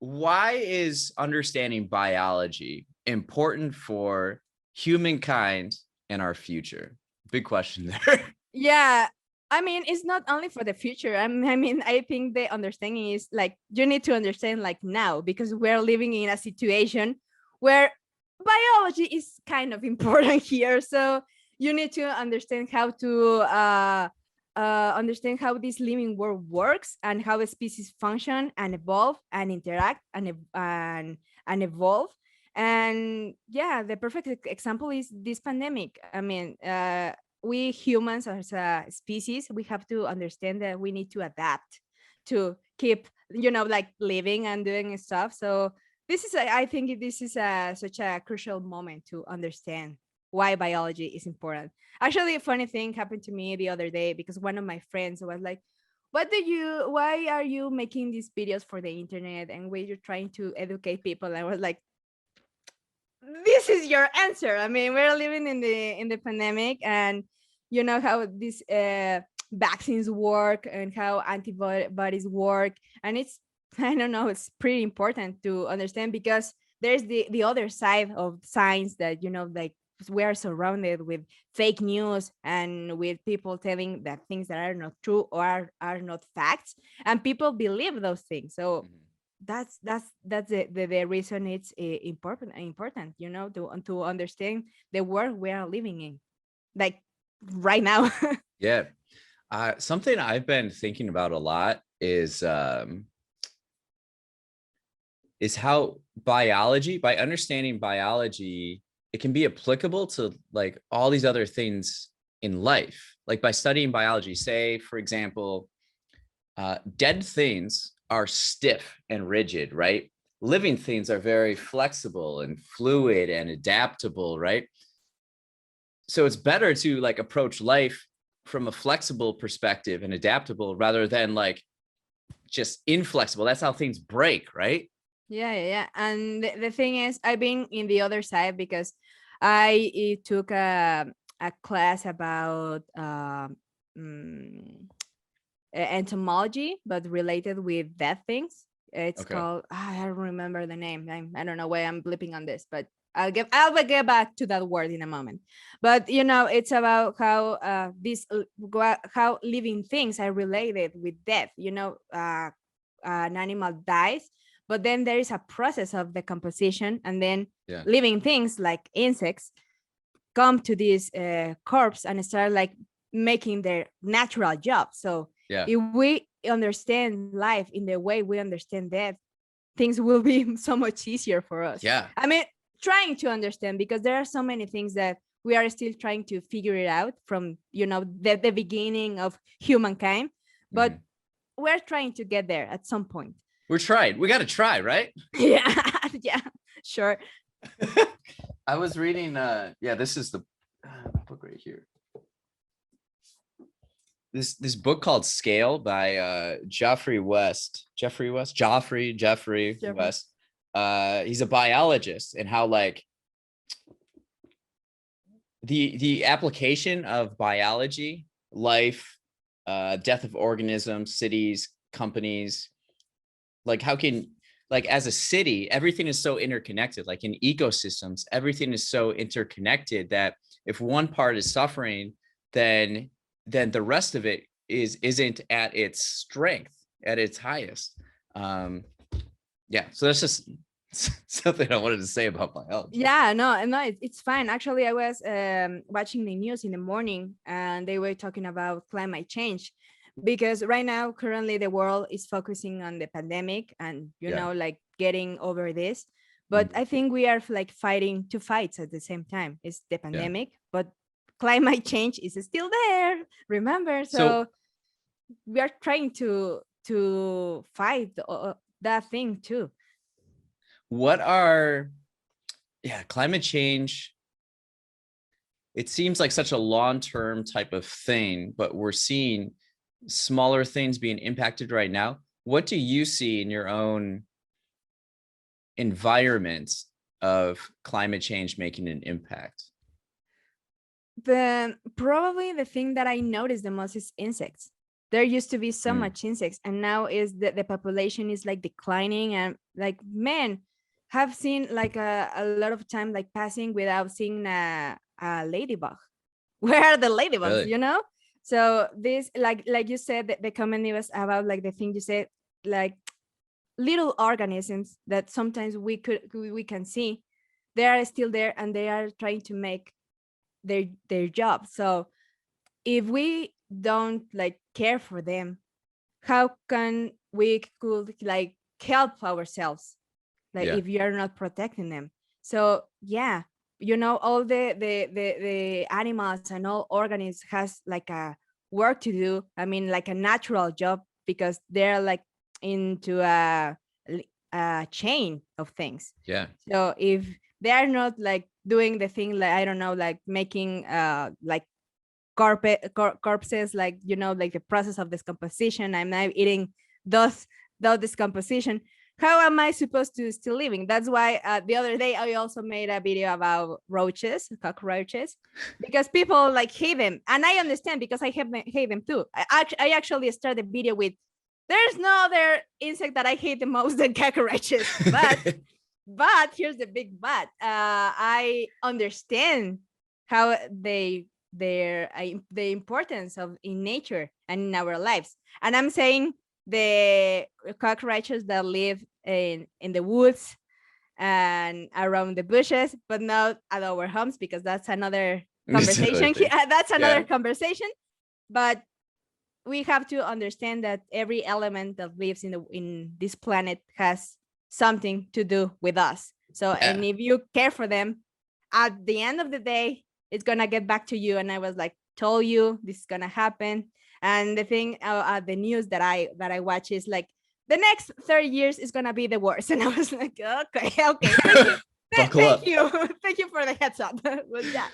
why is understanding biology important for humankind and our future? Big question there. Yeah, I mean, it's not only for the future. I mean, I think the understanding is like you need to understand like now, because we're living in a situation where biology is kind of important here. So you need to understand how to understand how this living world works and how a species function and evolve and interact and evolve. And yeah, the perfect example is this pandemic. I mean, we humans as a species, we have to understand that we need to adapt to keep, like living and doing stuff. So I think this is such a crucial moment to understand why biology is important. Actually, a funny thing happened to me the other day, because one of my friends was like, why are you making these videos for the internet and where you're trying to educate people? And I was like, this is your answer. I mean, we're living in the pandemic, and you know how these vaccines work and how antibodies work, and it's I don't know, it's pretty important to understand, because there's the other side of science that like we are surrounded with fake news and with people telling that things that are not true or are not facts, and people believe those things. So that's the reason it's important, to understand the world we are living in, like right now. Yeah. Something I've been thinking about a lot is how biology, by understanding biology, it can be applicable to like all these other things in life. Like by studying biology, say, for example, dead things are stiff and rigid, right? Living things are very flexible and fluid and adaptable, right? So it's better to like approach life from a flexible perspective and adaptable rather than like just inflexible. That's how things break, right? Yeah. And the thing is, I've been in the other side, because I took a class about mm, entomology, but related with dead things. It's Okay. called, I don't remember the name. I don't know why I'm blipping on this, but I'll get back to that word in a moment. But it's about how how living things are related with death. An animal dies, but then there is a process of decomposition, and then Yeah. living things like insects come to this corpse and start like making their natural job. So Yeah. if we understand life in the way we understand death, things will be so much easier for us. Yeah. I mean, trying to understand, because there are so many things that we are still trying to figure it out from the beginning of humankind, but Mhm. we're trying to get there at some point. We're trying. We got to try, right? Yeah. Yeah, sure. I was reading, this is the book right here. This book called Scale by Jeffrey West. Jeffrey Jeffrey. West. He's a biologist, and how like the application of biology, life, death of organisms, cities, companies, like how can, like as a city, everything is so interconnected. Like in ecosystems, everything is so interconnected that if one part is suffering, then the rest of it isn't at its strength, at its highest. Yeah, so that's just something I wanted to say about biology. Yeah, no, it's fine. Actually, I was watching the news in the morning, and they were talking about climate change, because right now, currently, the world is focusing on the pandemic and Yeah. like getting over this. But Mhm. I think we are like fighting two fights at the same time. It's the Yeah. pandemic, but climate change is still there. Remember, So so we are trying to fight that thing too. what are, climate change, it seems like such a long-term type of thing, but we're seeing smaller things being impacted right now. What do you see in your own environment of climate change making an impact? Probably the thing that I noticed the most is insects. There used to be so Mm, much insects, and now is the population is like declining, and like men have seen like a lot of time like passing without seeing a ladybug. Where are the ladybugs, Really? you know? So this, like you said, the comment was about like the thing you said, like little organisms that sometimes we can see, they are still there and they are trying to make their job. So if we don't like care for them, how can we could like help ourselves, like Yeah. if you are not protecting them? So yeah, you know, all the animals and all organisms has like a work to do. I mean, like a natural job, because they're like into a chain of things. Yeah. So if they are not like doing the thing, like I don't know, like making like corpses, like, you know, like the process of decomposition, I'm now eating those decomposition, how am I supposed to still living? That's why the other day I also made a video about roaches, cockroaches, because people like hate them, and I understand because I hate them too. I actually started the video with, there's no other insect that I hate the most than cockroaches, but here's the big but. I understand how the importance of in nature and in our lives, and I'm saying the cockroaches that live in the woods and around the bushes, but not at our homes, because that's another It's another conversation. thing. That's another Yeah. conversation. But we have to understand that every element that lives in this planet has something to do with us. So, and Yeah. if you care for them, at the end of the day, it's gonna get back to you. And I was like, told you this is gonna happen. And the thing, the news that I watch is like, the next 30 years is gonna be the worst. And I was like, okay, thank you. Buckle Thank up. you. Thank you for the heads up. But yeah.